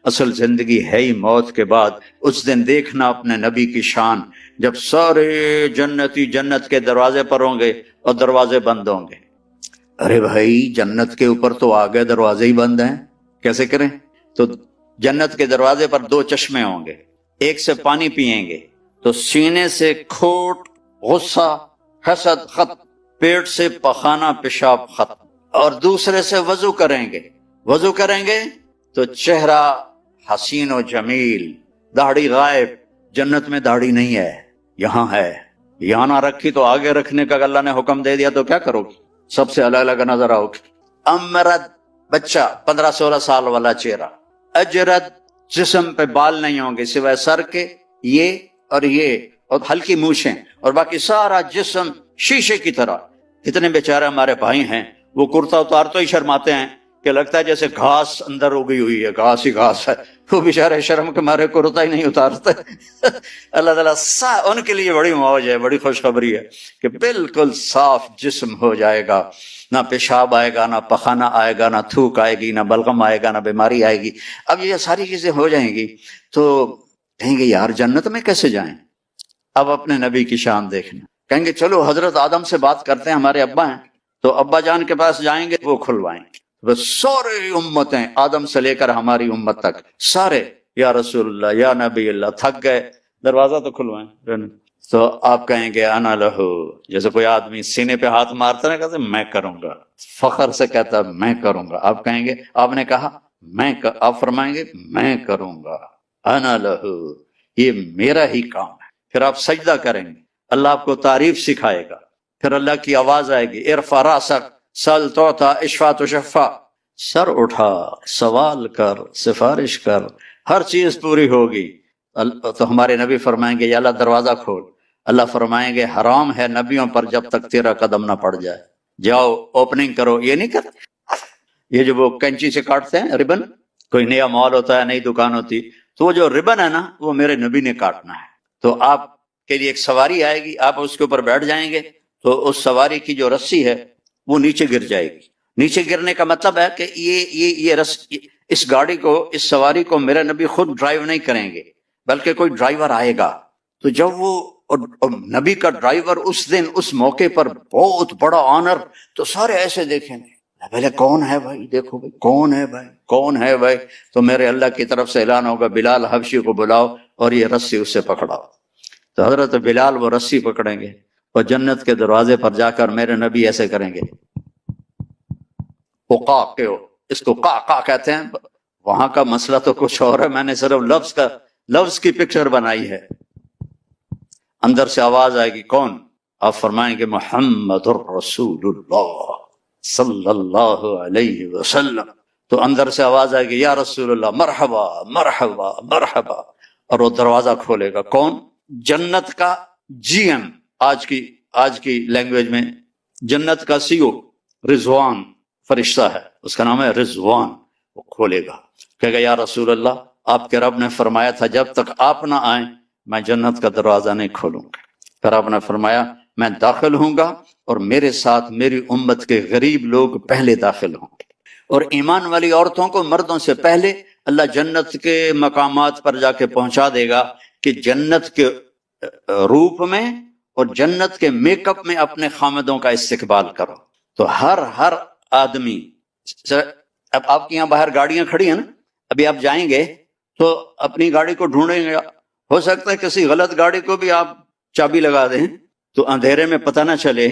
اصل زندگی ہے ہی موت کے بعد۔ اس دن دیکھنا اپنے نبی کی شان، جب سارے جنتی جنت کے دروازے پر ہوں گے اور دروازے بند ہوں گے۔ ارے بھائی جنت کے اوپر تو آگے دروازے ہی بند ہیں، کیسے کریں؟ تو جنت کے دروازے پر دو چشمے ہوں گے، ایک سے پانی پئیں گے تو سینے سے کھوٹ، غصہ، حسد ختم، پیٹ سے پخانہ پیشاب ختم، اور دوسرے سے وضو کریں گے، وضو کریں گے تو چہرہ حسین و جمیل، داڑھی غائب۔ جنت میں داڑھی نہیں ہے، یہاں ہے۔ یہاں نہ رکھی تو آگے رکھنے کا اللہ نے حکم دے دیا تو کیا کرو گی؟ سب سے الگ الگ نظر آؤ گی۔ امرد بچہ 15-16 سال والا چہرہ، اجرد جسم پہ بال نہیں ہوں گے سوائے سر کے، یہ اور ہلکی مونچھیں، اور باقی سارا جسم شیشے کی طرح۔ اتنے بیچارے ہمارے بھائی ہیں، وہ کرتا اتار تو ہی شرماتے ہیں کہ لگتا ہے جیسے گھاس اندر اگی ہوئی ہے، گھاس ہی گھاس ہے۔ وہ بیچارے شرم کے مارے کرتا ہی نہیں اتارتے۔ اللہ تعالیٰ ان کے لیے بڑی موج ہے، بڑی خوشخبری ہے کہ بالکل صاف جسم ہو جائے گا، نہ پیشاب آئے گا، نہ پخانہ آئے گا، نہ تھوک آئے گی، نہ بلغم آئے گا، نہ بیماری آئے گی۔ اب یہ ساری چیزیں ہو جائیں گی تو کہیں گے یار جنت میں کیسے جائیں؟ اب اپنے نبی کی شان دیکھنا، کہیں گے چلو حضرت آدم سے بات کرتے ہیں، ہمارے ابا ہیں تو ابا جان کے پاس جائیں گے، وہ کھلوائیں گے۔ بس سارے امتیں آدم سے لے کر ہماری امت تک سارے یا رسول اللہ یا نبی اللہ تھک گئے، دروازہ تو کھلوائیں۔ تو آپ کہیں گے انا لہو، جیسے کوئی آدمی سینے پہ ہاتھ مارتا ہے کہتے میں کروں گا، فخر سے کہتا میں کروں گا۔ آپ کہیں گے آپ نے کہا آپ فرمائیں گے میں کروں گا، انا لہو، یہ میرا ہی کام ہے۔ پھر آپ سجدہ کریں گے، اللہ آپ کو تعریف سکھائے گا، پھر اللہ کی آواز آئے گی ارفع راسک سل تعطیٰ اشفع تشفع، سر اٹھا سوال کر سفارش کر، ہر چیز پوری ہوگی۔ تو ہمارے نبی فرمائیں گے یا اللہ دروازہ کھول۔ اللہ فرمائیں گے حرام ہے نبیوں پر جب تک تیرا قدم نہ پڑ جائے، جاؤ اوپننگ کرو۔ یہ نہیں کرتے، یہ جو وہ کینچی سے کاٹتے ہیں ربن، کوئی نیا مال ہوتا ہے، نئی دکان ہوتی، تو وہ جو ربن ہے نا وہ میرے نبی نے کاٹنا ہے۔ تو آپ کے لیے ایک سواری آئے گی، آپ اس کے اوپر بیٹھ جائیں گے تو اس سواری کی جو رسی ہے وہ نیچے گر جائے گی۔ نیچے گرنے کا مطلب ہے کہ اس گاڑی کو، اس سواری کو میرے نبی خود ڈرائیو نہیں کریں گے بلکہ کوئی ڈرائیور آئے گا۔ تو جب وہ نبی کا ڈرائیور اس دن اس موقع پر بہت بڑا آنر، تو سارے ایسے دیکھیں گے پہلے کون ہے بھائی، دیکھو بھائی کون ہے بھائی، کون ہے بھائی؟ تو میرے اللہ کی طرف سے اعلان ہوگا بلال حبشی کو بلاؤ اور یہ رسی اس سے پکڑاؤ۔ تو حضرت بلال وہ رسی پکڑیں گے اور جنت کے دروازے پر جا کر میرے نبی ایسے کریں گے، اس کو قا کہتے ہیں، وہاں کا مسئلہ تو کچھ اور ہے، میں نے صرف لفظ کی پکچر بنائی ہے۔ اندر سے آواز آئے گی کون؟ آپ فرمائیں گے محمد الرسول اللہ صلی اللہ علیہ وسلم۔ تو اندر سے آواز آئے گی یا رسول اللہ مرحبا مرحبا مرحبا، اور وہ دروازہ کھولے گا کون؟ جنت کا جی ایم، آج کی لینگویج میں جنت کا سی او رضوان فرشتہ ہے، اس کا نام ہے رضوان۔ وہ کھولے گا، کہے گا یا رسول اللہ آپ کے رب نے فرمایا تھا جب تک آپ نہ آئیں میں جنت کا دروازہ نہیں کھولوں گا۔ پھر آپ نے فرمایا میں داخل ہوں گا اور میرے ساتھ میری امت کے غریب لوگ پہلے داخل ہوں گے، اور ایمان والی عورتوں کو مردوں سے پہلے اللہ جنت کے مقامات پر جا کے پہنچا دے گا کہ جنت کے روپ میں اور جنت کے میک اپ میں اپنے خامدوں کا استقبال کرو۔ تو ہر آدمی، اب آپ کے یہاں باہر گاڑیاں کھڑی ہیں نا، ابھی آپ جائیں گے تو اپنی گاڑی کو ڈھونڈیں گے، ہو سکتا ہے کسی غلط گاڑی کو بھی آپ چابی لگا دیں تو اندھیرے میں پتہ نہ چلے۔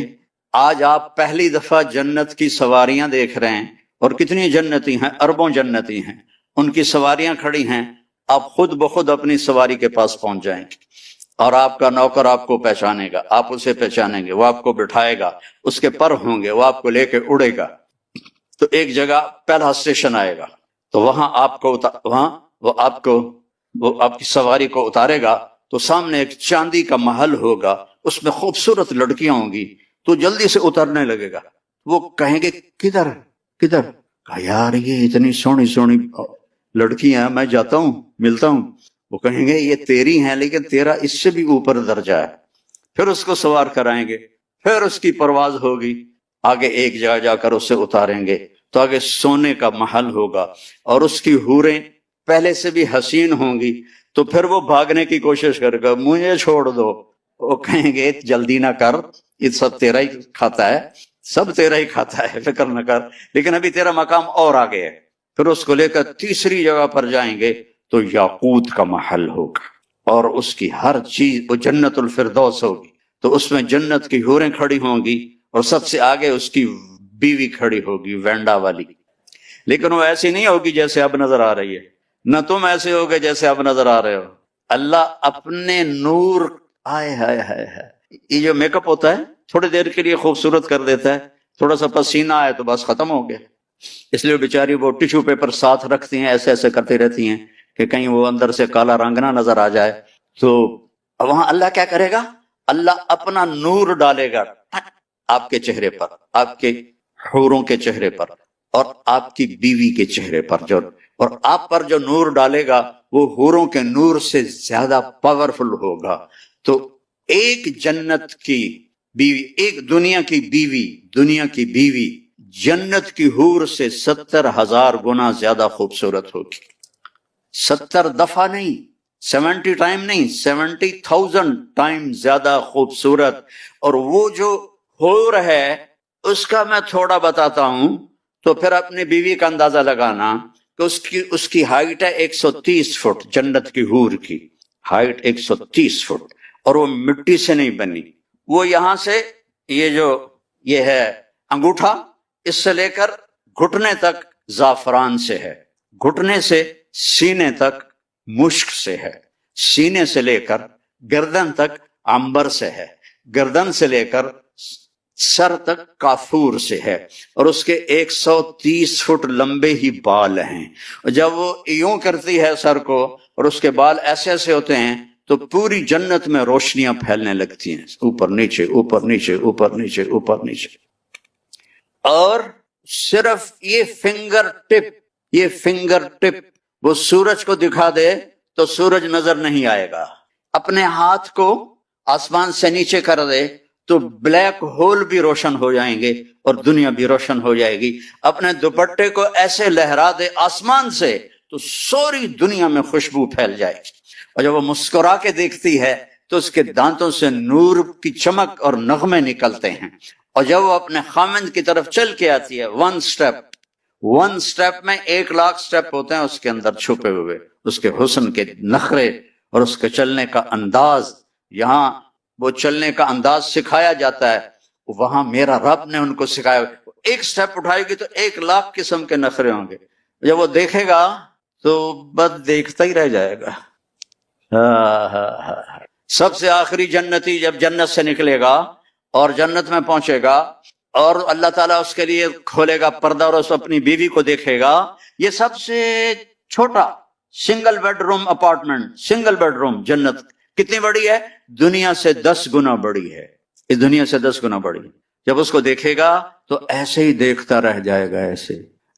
آج آپ پہلی دفعہ جنت کی سواریاں دیکھ رہے ہیں، اور کتنی جنتی ہیں، اربوں جنتی ہیں، ان کی سواریاں کھڑی ہیں، آپ خود بخود اپنی سواری کے پاس پہنچ جائیں گے اور آپ کا نوکر آپ کو پہچانے گا، آپ اسے پہچانیں گے، وہ آپ کو بٹھائے گا، اس کے پر ہوں گے، وہ آپ کو لے کے اڑے گا۔ تو ایک جگہ پہلا اسٹیشن آئے گا، تو وہاں وہ آپ کی سواری کو اتارے گا، تو سامنے ایک چاندی کا محل ہوگا، اس میں خوبصورت لڑکیاں ہوں گی، تو جلدی سے اترنے لگے گا۔ وہ کہیں گے کدھر؟ کہا یار یہ اتنی سونی لڑکیاں، میں جاتا ہوں ملتا ہوں۔ وہ کہیں گے یہ تیری ہیں لیکن تیرا اس سے بھی اوپر درجہ ہے۔ پھر اس کو سوار کرائیں گے، پھر اس کی پرواز ہوگی، آگے ایک جگہ جا کر اسے اتاریں گے، تو آگے سونے کا محل ہوگا، اور اس کی حوریں پہلے سے بھی حسین ہوں گی تو پھر وہ بھاگنے کی کوشش کرے گا، مجھے چھوڑ دو. وہ کہیں گے جلدی نہ کر، یہ سب تیرا ہی کھاتا ہے، سب تیرا ہی کھاتا ہے، فکر نہ کر، لیکن ابھی تیرا مقام اور آگے ہے. پھر اس کو لے کر تیسری جگہ پر جائیں گے تو یاقوت کا محل ہوگا، اور اس کی ہر چیز وہ جنت الفردوس ہوگی. تو اس میں جنت کی حوریں کھڑی ہوں گی، اور سب سے آگے اس کی بیوی کھڑی ہوگی وینڈا والی. لیکن وہ ایسی نہیں ہوگی جیسے اب نظر آ رہی ہے، نہ تم ایسے ہوگے جیسے اب نظر آ رہے ہو. اللہ اپنے نور، ہائے ہائے ہائے ہائے، یہ جو میک اپ ہوتا ہے تھوڑی دیر کے لیے خوبصورت کر دیتا ہے، تھوڑا سا پسینہ آئے تو بس ختم ہو گیا. اس لیے بیچاری وہ ٹیشو پیپر ساتھ رکھتی ہیں، ایسے ایسے کرتی رہتی ہیں کہ کہیں وہ اندر سے کالا رنگ نہ نظر آ جائے. تو وہاں اللہ کیا کرے گا؟ اللہ اپنا نور ڈالے گا آپ کے چہرے پر، آپ کے حوروں کے چہرے پر، اور آپ کی بیوی کے چہرے پر. اور آپ پر جو نور ڈالے گا وہ حوروں کے نور سے زیادہ پاورفل ہوگا. تو ایک جنت کی بیوی، ایک دنیا کی بیوی جنت کی حور سے 70,000 گنا زیادہ خوبصورت ہوگی. 70 دفعہ نہیں، 70 ٹائم نہیں، 70,000 ٹائم زیادہ خوبصورت. اور وہ جو حور ہے اس کا میں تھوڑا بتاتا ہوں، تو پھر اپنی بیوی کا اندازہ لگانا کہ اس کی ہائٹ ہے 130 فٹ. جنت کی حور کی ہائٹ 130 فٹ، اور وہ مٹی سے نہیں بنی. وہ یہاں سے یہ ہے انگوٹھا، اس سے لے کر گھٹنے تک زعفران سے ہے، گھٹنے سے سینے تک مشک سے ہے، سینے سے لے کر گردن تک عنبر سے ہے، گردن سے لے کر سر تک کافور سے ہے. اور اس کے 130 فٹ لمبے ہی بال ہیں. جب وہ یوں کرتی ہے سر کو اور اس کے بال ایسے ایسے ہوتے ہیں تو پوری جنت میں روشنیاں پھیلنے لگتی ہیں، اوپر نیچے اوپر نیچے اوپر نیچے اوپر نیچے. اور صرف یہ فنگر ٹپ وہ سورج کو دکھا دے تو سورج نظر نہیں آئے گا. اپنے ہاتھ کو آسمان سے نیچے کر دے تو بلیک ہول بھی روشن ہو جائیں گے اور دنیا بھی روشن ہو جائے گی. اپنے دوپٹے کو ایسے لہرا دے آسمان سے تو سوری دنیا میں خوشبو پھیل جائے گی. اور جب وہ مسکرا کے دیکھتی ہے تو اس کے دانتوں سے نور کی چمک اور نغمے نکلتے ہیں. اور جب وہ اپنے خامند کی طرف چل کے آتی ہے، ون سٹیپ میں 1,00,000 سٹیپ ہوتے ہیں اس کے اندر چھپے ہوئے، اس کے حسن کے نخرے اور اس کے چلنے کا انداز. یہاں وہ چلنے کا انداز سکھایا جاتا ہے، وہاں میرا رب نے ان کو سکھایا. ایک سٹیپ اٹھائے گی تو 1,00,000 قسم کے نخرے ہوں گے. جب وہ دیکھے گا تو بس دیکھتا ہی رہ جائے گا. سب سے آخری جنتی جب جنت سے نکلے گا اور جنت میں پہنچے گا اور اللہ تعالیٰ اس کے لیے کھولے گا پردہ اور اس اپنی بیوی کو دیکھے گا. یہ سب سے چھوٹا single bed room apartment, single bed room جنت کتنی بڑی ہے؟ دنیا سے 10 گنا بڑی ہے. اس دنیا سے 10 گنا بڑی. جب اس کو دیکھے گا تو ایسے ہی دیکھتا رہ جائے گا،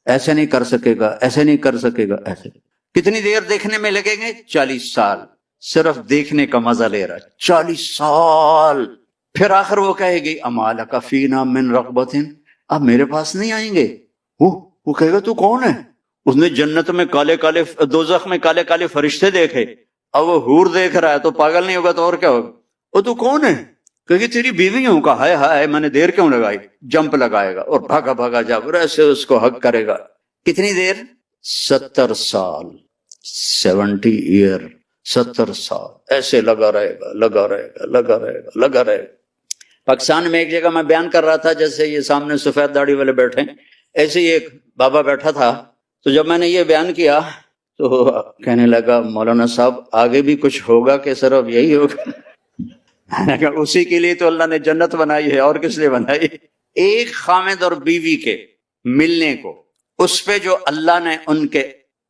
ایسے نہیں کر سکے گا، ایسے نہیں کر سکے گا، ایسے. کتنی دیر دیکھنے میں لگیں گے؟ 40 سال. صرف دیکھنے کا مزہ لے رہا ہے 40 سال. پھر آخر وہ کہے گی اما لک فینا من رغبت، اب میرے پاس نہیں آئیں گے. وہ کہے گا تو کون ہے؟ اس نے جنت میں کالے کالے، دوزخ میں کالے کالے فرشتے دیکھے، اب وہ حور دیکھ رہا ہے تو پاگل نہیں ہوگا تو اور کیا ہوگا؟ وہ تو کون ہے؟ کہ تیری بیوی ہوں. کہا ہائے ہائے میں نے دیر کیوں لگائی. جمپ لگائے گا اور بھاگا بھاگا جب ایسے اس کو حق کرے گا. کتنی دیر؟ 70 سال، 70 ایئر، 70 سال ایسے لگا رہے گا، لگا رہے گا، لگا رہے گا، لگا رہے گا. پاکستان میں ایک جگہ میں بیان کر رہا تھا، جیسے یہ سامنے سفید داڑھی والے بیٹھے، ایسے ہی ایک بابا بیٹھا تھا. تو جب میں نے یہ بیان کیا تو کہنے لگا مولانا صاحب آگے بھی کچھ ہوگا کہ صرف یہی ہوگا؟ اسی کے لیے تو اللہ نے جنت بنائی ہے، اور کس لیے بنائی؟ ایک خامد اور بیوی کے ملنے کو، اس پہ جو اللہ نے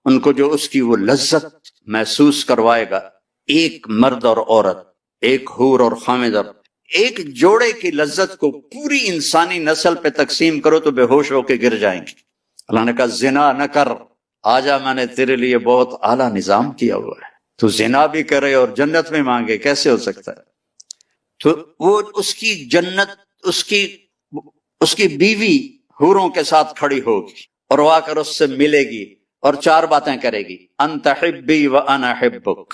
ان کو جو اس کی وہ لذت محسوس کروائے گا. ایک مرد اور عورت، ایک حور اور خامد، اور ایک جوڑے کی لذت کو پوری انسانی نسل پہ تقسیم کرو تو بے ہوش ہو کے گر جائیں گے. اللہ نے کہا زنا نہ کر، آجا میں نے تیرے لیے بہت اعلیٰ نظام کیا ہوا ہے. تو زنا بھی کرے اور جنت میں مانگے، کیسے ہو سکتا ہے؟ تو وہ اس کی جنت، اس کی بیوی حوروں کے ساتھ کھڑی ہوگی اور وہ آ کر اس سے ملے گی اور 4 باتیں کرے گی، انت حبی و انا حبک،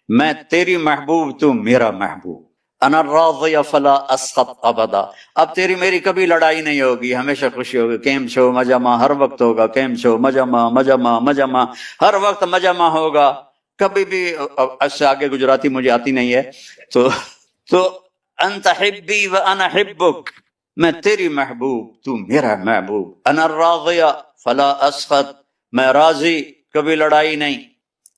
میں تیری محبوب تو میرا محبوب، انا الراضی فلا اسخط ابدا، اب تیری میری کبھی لڑائی نہیں ہوگی، ہمیشہ خوشی ہوگی، کیم شو مجمع ہر وقت ہوگا، کیم شو مجمع مجمع مجمع ہر وقت مجمع ہوگا، کبھی بھی اس سے آگے گجراتی مجھے آتی نہیں ہے، تو انت حبی و انا حبک، میں تیری محبوب تو میرا محبوب، انا الراضی فلا اسخط، میں راضی کبھی لڑائی نہیں،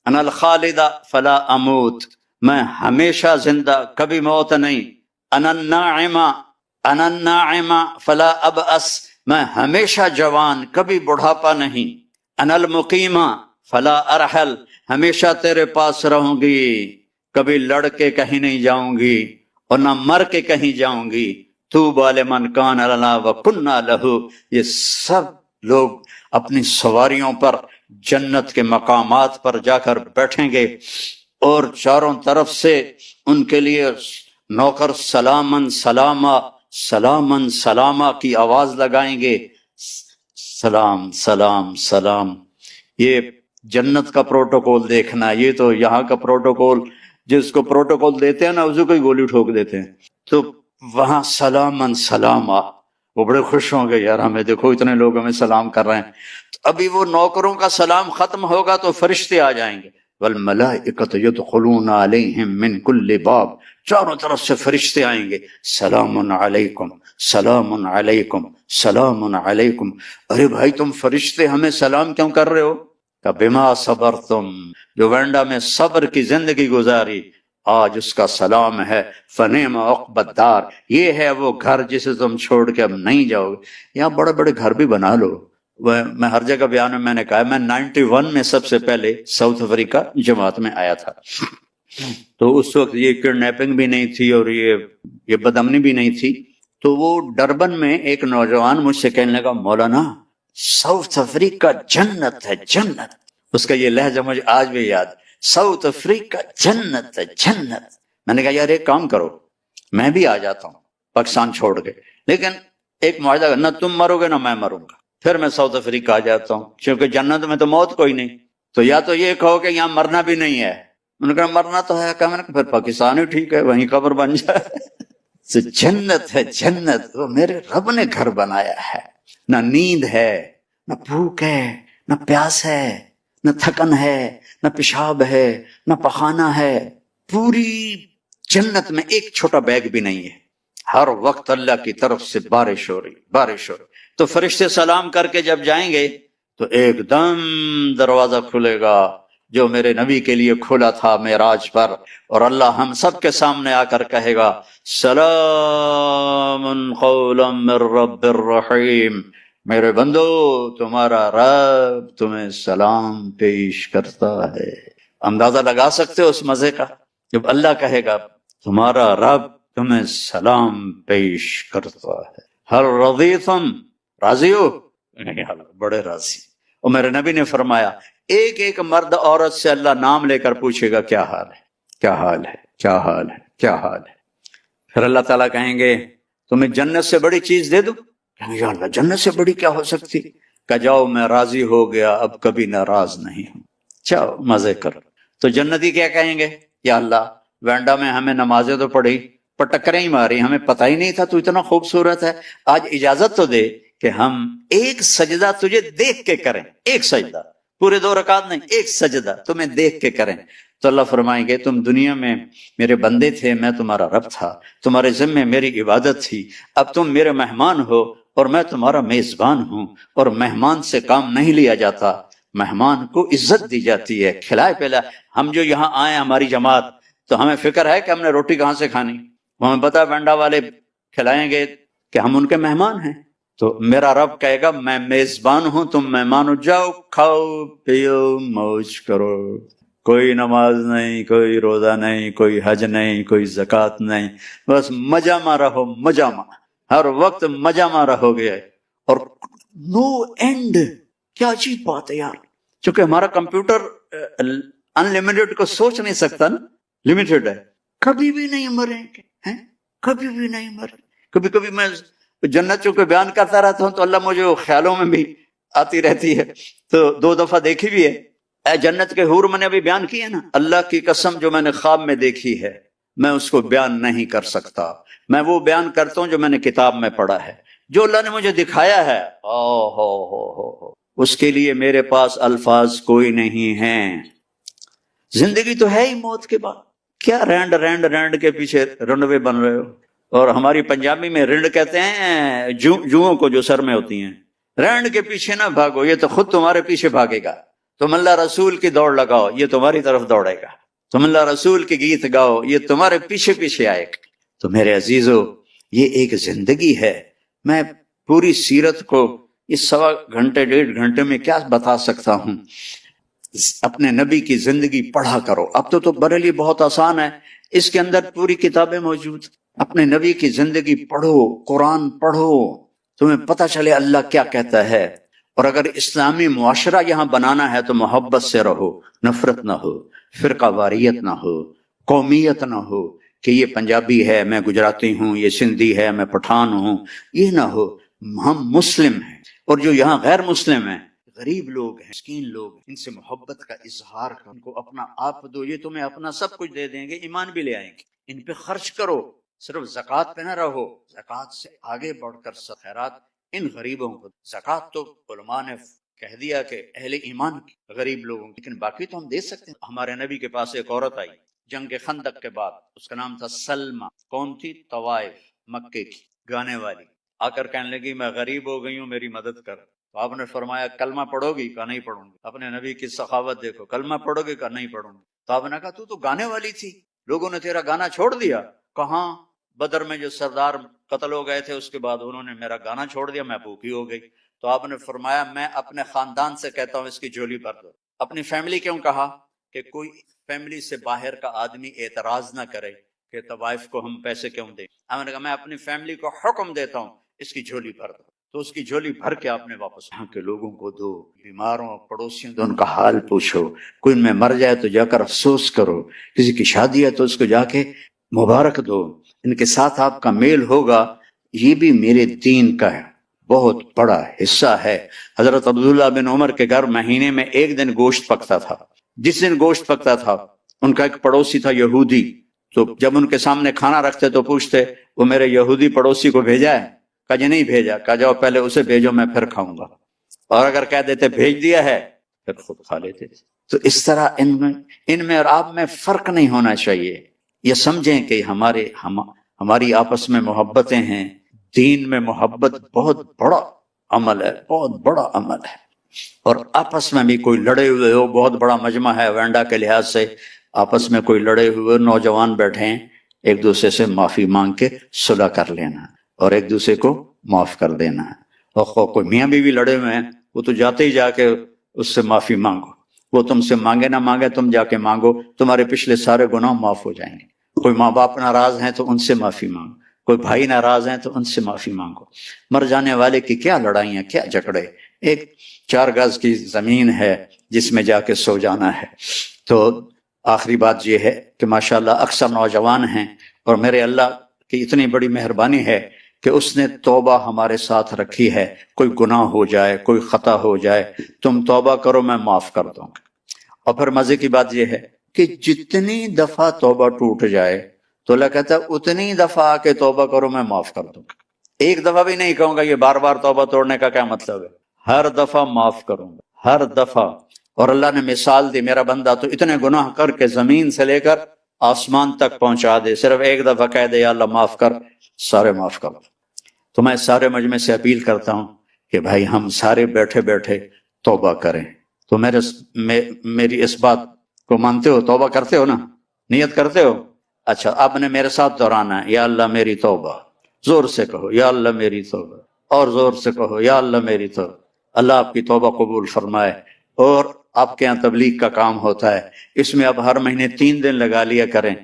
انا الخالد فلا اموت، میں ہمیشہ زندہ کبھی موت نہیں، انا الناعم انا الناعم فلا ابأس، میں ہمیشہ جوان کبھی بڑھاپا نہیں، انا المقیم فلا ارحل، ہمیشہ تیرے پاس رہوں گی کبھی لڑ کے کہیں نہیں جاؤں گی اور نہ مر کے کہیں جاؤں گی، طوبی لمن کان لنا وکنا لہ، یہ سب لوگ اپنی سواریوں پر جنت کے مقامات پر جا کر بیٹھیں گے اور چاروں طرف سے ان کے لیے نوکر سلامن سلاما سلامن سلاما کی آواز لگائیں گے، سلام سلام سلام۔ یہ جنت کا پروٹوکول دیکھنا، یہ تو یہاں کا پروٹوکول، جس کو پروٹوکول دیتے ہیں نا اسے کوئی گولی ٹھوک دیتے ہیں، تو وہاں سلامن سلاما، وہ بڑے خوش ہوں گے، یار ہمیں دیکھو اتنے لوگ ہمیں سلام کر رہے ہیں۔ ابھی وہ نوکروں کا سلام ختم ہوگا تو فرشتے آ جائیں گے، والملائکۃ یدخلون علیہم من کل باب، چاروں طرف سے فرشتے آئیں گے، سلام علیکم سلام علیکم سلام علیکم۔ ارے بھائی تم فرشتے ہمیں سلام کیوں کر رہے ہو؟ کہ بما صبرتم، جو وینڈا میں صبر کی زندگی گزاری آج اس کا سلام ہے، فنعم عقبی الدار، یہ ہے وہ گھر جسے تم چھوڑ کے اب نہیں جاؤ گے۔ یہاں بڑے بڑے گھر بھی بنا لو، میں ہر جگہ بیان میں نے کہا، میں 91 میں سب سے پہلے ساؤتھ افریقہ جماعت میں آیا تھا، تو اس وقت یہ کڈنیپنگ بھی نہیں تھی اور یہ بدامنی بھی نہیں تھی، تو وہ ڈربن میں ایک نوجوان مجھ سے کہنے لگا، مولانا ساؤتھ افریقہ جنت ہے جنت، اس کا یہ لہجہ مجھے آج بھی یاد، ساؤتھ افریقہ جنت ہے جنت۔ میں نے کہا یار ایک کام کرو، میں بھی آ جاتا ہوں پاکستان چھوڑ کے، لیکن ایک معاہدہ، نہ تم مرو گے نہ میں مروں گا، پھر میں ساؤتھ افریقہ آ جاتا ہوں، کیونکہ جنت میں تو موت کوئی نہیں، تو یا تو یہ کہو کہ یہاں مرنا بھی نہیں ہے، انہوں نے کہا مرنا تو ہے، کہا میں نے کہا پھر پاکستان ہی ٹھیک ہے، وہیں قبر بن جائے۔ جنت ہے جنت، وہ میرے رب نے گھر بنایا ہے، نہ نیند ہے نہ بھوک ہے نہ پیاس ہے نہ تھکن ہے نہ پیشاب ہے نہ پخانہ ہے، پوری جنت میں ایک چھوٹا بیگ بھی نہیں ہے، ہر وقت اللہ کی طرف سے بارش ہو رہی بارش ہو رہی۔ تو فرشتے سلام کر کے جب جائیں گے تو ایک دم دروازہ کھلے گا جو میرے نبی کے لیے کھلا تھا معراج پر، اور اللہ ہم سب کے سامنے آ کر کہے گا، سلام قولا من رب الرحیم، میرے بندو تمہارا رب تمہیں سلام پیش کرتا ہے۔ اندازہ لگا سکتے ہو اس مزے کا، جب اللہ کہے گا تمہارا رب تمہیں سلام پیش کرتا ہے، ہل رضیتم، راضی ہو؟ بڑے راضی۔ اور میرے نبی نے فرمایا ایک ایک مرد عورت سے اللہ نام لے کر پوچھے گا کیا حال ہے کیا حال ہے کیا حال ہے کیا حال ہے، پھر اللہ تعالیٰ کہیں گے تمہیں جنت سے بڑی چیز دے دوں؟ کہیں گے یا اللہ جنت سے بڑی کیا ہو سکتی؟ کہ جاؤ میں راضی ہو گیا، اب کبھی ناراض نہیں ہوں، جاؤ مزے کرو۔ تو جنتی کیا کہیں گے؟ یا اللہ وینڈا میں ہمیں نمازیں تو پڑھی پر ٹکریں ہی ماری، ہمیں پتہ ہی نہیں تھا تو اتنا خوبصورت ہے، آج اجازت تو دے کہ ہم ایک سجدہ تجھے دیکھ کے کریں، ایک سجدہ، پورے 2 رکعت نہیں، ایک سجدہ تمہیں دیکھ کے کریں۔ تو اللہ فرمائیں گے تم دنیا میں میرے بندے تھے، میں تمہارا رب تھا، تمہارے ذمے میری عبادت تھی، اب تم میرے مہمان ہو اور میں تمہارا میزبان ہوں، اور مہمان سے کام نہیں لیا جاتا، مہمان کو عزت دی جاتی ہے، کھلائے پلائے۔ ہم جو یہاں آئے ہماری جماعت، تو ہمیں فکر ہے کہ ہم نے روٹی کہاں سے کھانی، ہمیں پتا بنڈا والے کھلائیں گے کہ ہم ان کے مہمان ہیں، تو میرا رب کہے گا میں میزبان ہوں تم مہمان ہو، جاؤ کھاؤ پیو موج کرو، کوئی نماز نہیں، کوئی روزہ نہیں، کوئی حج نہیں، کوئی زکوٰۃ نہیں، بس مجہ میں رہو، مجہ میں، ہر وقت مجہ میں رہو گے، اور نو اینڈ۔ کیا عجیب بات ہے یار، چونکہ ہمارا کمپیوٹر انلمیٹڈ کو سوچ نہیں سکتا نا، لمیٹڈ ہے، کبھی بھی نہیں مریں گے، کبھی بھی نہیں مریں۔ کبھی کبھی میں جنت چونکہ بیان کرتا رہتا ہوں تو اللہ مجھے خیالوں میں بھی آتی رہتی ہے، تو 2 دفعہ دیکھی بھی ہے۔ اے جنت کے حور میں نے ابھی بیان کیا نا، اللہ کی قسم جو میں نے خواب میں دیکھی ہے میں اس کو بیان نہیں کر سکتا، میں وہ بیان کرتا ہوں جو میں نے کتاب میں پڑھا ہے، جو اللہ نے مجھے دکھایا ہے، ہو اس کے لیے میرے پاس الفاظ کوئی نہیں ہیں۔ زندگی تو ہے ہی موت کے بعد، کیا رینڈ رینڈ رینڈ کے پیچھے رنڈوے بن رہے ہو؟ اور ہماری پنجابی میں رنڈ کہتے ہیں جوؤں کو جو سر میں ہوتی ہیں، رینڈ کے پیچھے نہ بھاگو، یہ تو خود تمہارے پیچھے بھاگے گا۔ تم اللہ رسول کی دوڑ لگاؤ، یہ تمہاری طرف دوڑے گا۔ تم اللہ رسول کے گیت گاؤ، یہ تمہارے پیچھے پیچھے آئے گا۔ تو میرے عزیزو، یہ ایک زندگی ہے۔ میں پوری سیرت کو اس 1.25 گھنٹے 1.5 گھنٹے میں کیا بتا سکتا ہوں؟ اپنے نبی کی زندگی پڑھا کرو۔ اب تو بریلی بہت آسان ہے، اس کے اندر پوری کتابیں موجود۔ اپنے نبی کی زندگی پڑھو، قرآن پڑھو، تمہیں پتہ چلے اللہ کیا کہتا ہے۔ اور اگر اسلامی معاشرہ یہاں بنانا ہے تو محبت سے رہو، نفرت نہ ہو، فرقہ واریت نہ ہو، قومیت نہ ہو کہ یہ پنجابی ہے میں گجراتی ہوں، یہ سندھی ہے میں پٹھان ہوں، یہ نہ ہو۔ ہم مسلم ہیں، اور جو یہاں غیر مسلم ہیں، غریب لوگ ہیں، مسکین لوگ ہیں، ان سے محبت کا اظہار کرو، ان کو اپنا آپ دو، یہ تمہیں اپنا سب کچھ دے دیں گے، ایمان بھی لے آئیں گے۔ ان پہ خرچ کرو، صرف زکوٰۃ پہ نہ رہو، زکوٰۃ سے آگے بڑھ کر خیرات ان غریبوں کو۔ زکوٰۃ تو علماء نے کہہ دیا کہ اہل ایمان کی، غریب لوگوں کی، لیکن باقی تو ہم دے سکتے ہیں۔ ہمارے نبی کے پاس ایک عورت آئی جنگ خندق کے بعد، اس کا نام تھا سلمہ۔ کون تھی؟ طوائف، مکے کی گانے والی۔ آ کر کہنے لگی میں غریب ہو گئی ہوں، میری مدد کر۔ تو آپ نے فرمایا کلمہ پڑھو گی؟ کہا نہیں پڑھوں گی۔ اپنے نبی کی سخاوت دیکھو، کلمہ پڑھو گی؟ کہا نہیں پڑھوں گی۔ تو آپ نے کہا تو گانے والی تھی، لوگوں نے تیرا گانا چھوڑ دیا؟ کہاں؟ بدر میں جو سردار قتل ہو گئے تھے اس کے بعد انہوں نے میرا گانا چھوڑ دیا، میں بھوکی ہو گئی۔ تو آپ نے فرمایا میں اپنے خاندان سے کہتا ہوں اس کی جھولی بھر دو۔ اپنی فیملی کیوں کہا؟ کہ کوئی فیملی سے باہر کا آدمی اعتراض نہ کرے کہ طوائف کو ہم پیسے کیوں دیں۔ میں نے کہا میں اپنی فیملی کو حکم دیتا ہوں اس کی جھولی بھر دو۔ تو اس کی جھولی بھر کے آپ نے واپس یہاں کے لوگوں کو دو، بیماروں پڑوسیوں تو ان کا حال پوچھو، کوئی ان میں مر جائے تو جا کر افسوس کرو، کسی کی شادی ہے تو اس کو جا کے مبارک دو، ان کے ساتھ آپ کا میل ہوگا۔ یہ بھی میرے دین کا بہت بڑا حصہ ہے۔ حضرت عبداللہ بن عمر کے گھر مہینے میں 1 دن گوشت پکتا تھا۔ جس دن گوشت پکتا تھا ان کا ایک پڑوسی تھا یہودی، تو جب ان کے سامنے کھانا رکھتے تو پوچھتے وہ میرے یہودی پڑوسی کو بھیجا ہے؟ کہا جی نہیں بھیجا۔ کہا جاؤ پہلے اسے بھیجو میں پھر کھاؤں گا، اور اگر کہہ دیتے بھیج دیا ہے پھر خود کھا لیتے۔ تو اس طرح ان میں اور آپ میں فرق نہیں ہونا چاہیے۔ یہ سمجھیں کہ ہماری آپس میں محبتیں ہیں، دین میں محبت بہت بڑا عمل ہے، بہت بڑا عمل ہے۔ اور آپس میں بھی کوئی لڑے ہوئے ہو، بہت بڑا مجمع ہے وینڈا کے لحاظ سے، آپس میں کوئی لڑے ہوئے نوجوان بیٹھے ہیں، ایک دوسرے سے معافی مانگ کے صلح کر لینا اور ایک دوسرے کو معاف کر دینا ہے۔ اور کوئی میاں بیوی لڑے ہوئے ہیں، وہ تو جاتے ہی جا کے اس سے معافی مانگو، وہ تم سے مانگے نہ مانگے تم جا کے مانگو، تمہارے پچھلے سارے گناہ معاف ہو جائیں گے۔ کوئی ماں باپ ناراض ہیں تو ان سے معافی مانگو، کوئی بھائی ناراض ہیں تو ان سے معافی مانگو۔ مر جانے والے کی کیا لڑائیاں، کیا جھگڑے، ایک 4 گز کی زمین ہے جس میں جا کے سو جانا ہے۔ تو آخری بات یہ ہے کہ ماشاءاللہ اکثر نوجوان ہیں، اور میرے اللہ کی اتنی بڑی مہربانی ہے کہ اس نے توبہ ہمارے ساتھ رکھی ہے۔ کوئی گناہ ہو جائے، کوئی خطا ہو جائے، تم توبہ کرو میں معاف کر دوں گا۔ اور پھر مزے کی بات یہ ہے کہ جتنی دفعہ توبہ ٹوٹ جائے تو اللہ کہتا ہے اتنی دفعہ آ کے توبہ کرو میں معاف کر دوں گا۔ ایک دفعہ بھی نہیں کہوں گا یہ بار بار توبہ توڑنے کا کیا مطلب ہے، ہر دفعہ معاف کروں گا، ہر دفعہ۔ اور اللہ نے مثال دی، میرا بندہ تو اتنے گناہ کر کے زمین سے لے کر آسمان تک پہنچا دے، صرف ایک دفعہ کہہ دے یا اللہ معاف کر، سارے معاف کر۔ تو میں سارے مجمع سے اپیل کرتا ہوں کہ بھائی ہم سارے بیٹھے بیٹھے توبہ کریں۔ تو میری اس بات کو مانتے ہو، توبہ کرتے ہو نا، نیت کرتے ہو؟ اچھا آپ نے میرے ساتھ دہرانا ہے، یا اللہ میری توبہ، زور سے کہو یا اللہ میری توبہ، اور زور سے کہو یا اللہ میری توبہ۔ اللہ آپ کی توبہ قبول فرمائے۔ اور آپ کے یہاں تبلیغ کا کام ہوتا ہے، اس میں اب ہر مہینے 3 دن لگا لیا کریں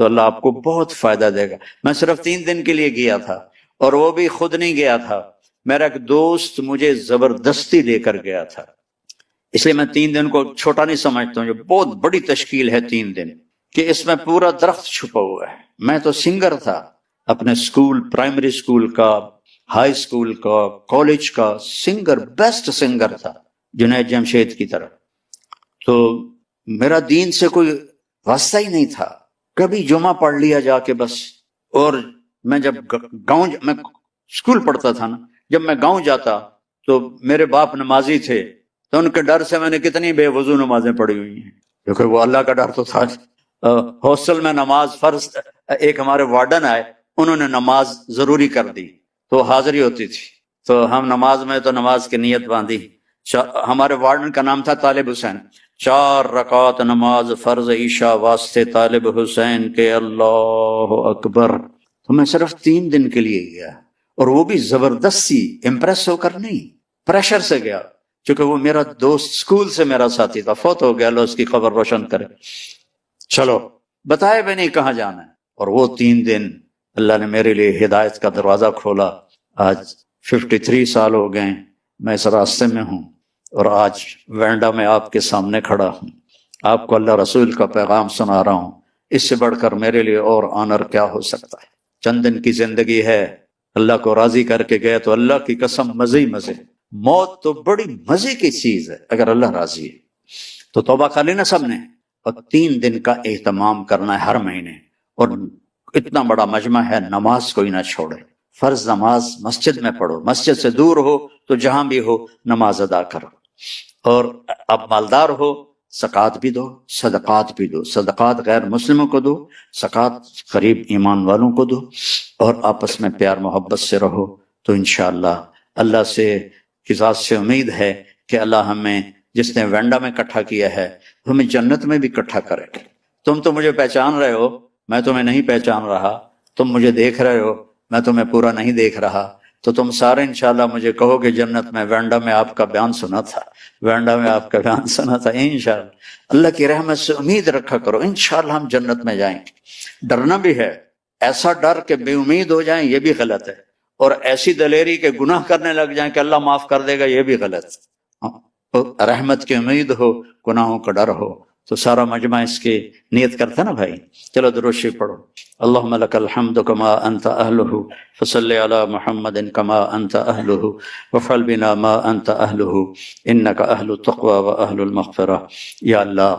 تو اللہ آپ کو بہت فائدہ دے گا۔ میں صرف 3 دن کے لیے گیا تھا، اور وہ بھی خود نہیں گیا تھا، میرا ایک دوست مجھے زبردستی لے کر گیا تھا۔ اس لیے میں 3 دن کو چھوٹا نہیں سمجھتا ہوں، جو بہت بڑی تشکیل ہے 3 دن، کہ اس میں پورا درخت چھپا ہوا ہے۔ میں تو سنگر تھا اپنے سکول، پرائمری سکول کا، ہائی اسکول کا کالج کا سنگر، بیسٹ سنگر تھا جنید جمشید کی طرح. تو میرا دین سے کوئی واسطہ ہی نہیں تھا، کبھی جمعہ پڑھ لیا جا کے بس. اور میں جب گاؤں میں اسکول پڑھتا تھا نا، جب میں گاؤں جاتا تو میرے باپ نمازی تھے، تو ان کے ڈر سے میں نے کتنی بے وضو نمازیں پڑھی ہوئی ہیں، کیونکہ وہ اللہ کا ڈر تو تھا. ہاسٹل میں نماز فرض، ایک ہمارے وارڈن آئے، انہوں نے نماز ضروری کر دی تو حاضری ہوتی تھی، تو ہم نماز میں تو نماز کی نیت باندھی. ہمارے وارڈن کا نام تھا طالب حسین. 4 رکعت نماز فرض عشاء واسطے طالب حسین کے، اللہ اکبر. تو میں صرف 3 دن کے لیے گیا، اور وہ بھی زبردستی، امپریس ہو کر نہیں، پریشر سے گیا، چونکہ وہ میرا دوست اسکول سے میرا ساتھی تھا، فوت ہو گیا، اللہ اس کی قبر روشن کرے. چلو بتائے بھی نہیں کہاں جانا ہے. اور وہ 3 دن اللہ نے میرے لیے ہدایت کا دروازہ کھولا. آج 53 سال ہو گئے میں اس راستے میں ہوں، اور آج وینڈا میں آپ کے سامنے کھڑا ہوں، آپ کو اللہ رسول کا پیغام سنا رہا ہوں. اس سے بڑھ کر میرے لیے اور آنر کیا ہو سکتا ہے؟ چند دن کی زندگی ہے، اللہ کو راضی کر کے گئے تو اللہ کی قسم مزے ہی مزے. موت تو بڑی مزے کی چیز ہے اگر اللہ راضی ہے. تو توبہ کر لی نا سب نے، اور 3 دن کا اہتمام کرنا ہے ہر مہینے. اور اتنا بڑا مجمع ہے، نماز کوئی نہ چھوڑے. فرض نماز مسجد میں پڑھو، مسجد سے دور ہو تو جہاں بھی ہو نماز ادا کرو. اور اب مالدار ہو، زکوٰۃ بھی دو، صدقات بھی دو. صدقات غیر مسلموں کو دو، زکوٰۃ قریب ایمان والوں کو دو، اور آپس میں پیار محبت سے رہو. تو انشاءاللہ اللہ سے کی ذات سے امید ہے کہ اللہ ہمیں، جس نے وینڈا میں اکٹھا کیا ہے، ہمیں جنت میں بھی اکٹھا کرے. تم تو مجھے پہچان رہے ہو، میں تمہیں نہیں پہچان رہا. تم مجھے دیکھ رہے ہو، میں تمہیں پورا نہیں دیکھ رہا. تو تم سارے انشاءاللہ مجھے کہو کہ جنت میں، وینڈا میں آپ کا بیان سنا تھا، وینڈا میں آپ کا بیان سنا تھا. انشاءاللہ اللہ کی رحمت سے امید رکھا کرو، انشاءاللہ ہم جنت میں جائیں گے. ڈرنا بھی ہے، ایسا ڈر کہ بے امید ہو جائیں، یہ بھی غلط ہے. اور ایسی دلیری کہ گناہ کرنے لگ جائیں کہ اللہ معاف کر دے گا، یہ بھی غلط ہے. رحمت کی امید ہو، گناہوں کا ڈر ہو. تو سارا مجمع اس کی نیت کرتا نا بھائی. چلو درود شریف پڑھو. اللہم لک الحمد کما انت اہلہ فصلی علی محمد کما انت اہلہ وفعل بنا ما انت اہلہ انک اہل التقوی و اہل المغفرہ. یا اللہ،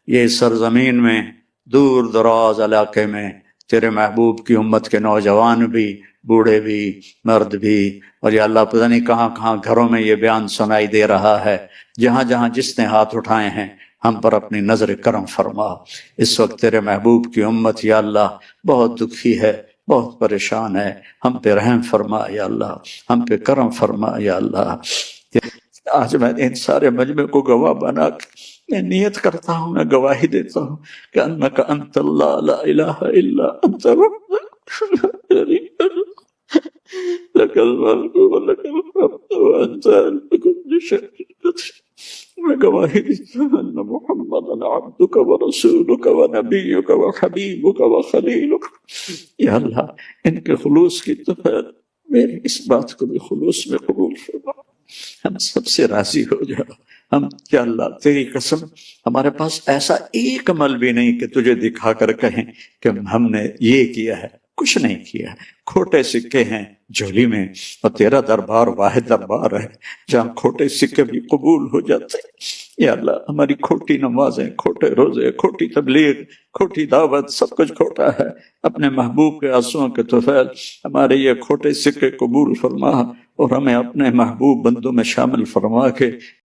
یہ سرزمین میں دور دراز علاقے میں تیرے محبوب کی امت کے نوجوان بھی، بوڑھے بھی، مرد بھی، اور یا اللہ پتہ نہیں کہاں کہاں گھروں میں یہ بیان سنائی دے رہا ہے. جہاں جہاں جس نے ہاتھ اٹھائے ہیں، ہم پر اپنی نظر کرم فرما. اس وقت تیرے محبوب کی امت یا اللہ بہت دکھی ہے، بہت پریشان ہے. ہم پہ رحم فرما یا اللہ، ہم پہ کرم فرما یا اللہ. آج میں ان سارے مجمع کو گواہ بنا کے میں نیت کرتا ہوں، میں گواہی دیتا ہوں کہ انک انت اللہ لا الہ الا انت لک الملک ولک الحمد وانت علی کل شیء قدیر. میں گواہی دیتا ہوں ان محمد عبدک ورسولک ونبیک وحبیبک وخلیلک. یا اللہ ان کے خلوص کی طرف میری اس بات کو بھی خلوص میں قبول فرما. ہم سب سے راضی ہو جاؤ. ہم یا اللہ تیری قسم ہمارے پاس ایسا ایک عمل بھی نہیں کہ تجھے دکھا کر کہیں کہ ہم نے یہ کیا ہے. کچھ نہیں کیا، کھوٹے سکے ہیں جھولی میں، اور تیرا دربار واحد دربار ہے جہاں کھوٹے سکے بھی قبول ہو جاتے ہیں. یا اللہ ہماری کھوٹی نمازیں، کھوٹے روزے، کھوٹی تبلیغ، کھوٹی دعوت، سب کچھ کھوٹا ہے. اپنے محبوب کے آنسوؤں کے طفیل ہمارے یہ کھوٹے سکے قبول فرما، اور ہمیں اپنے محبوب بندوں میں شامل فرما کے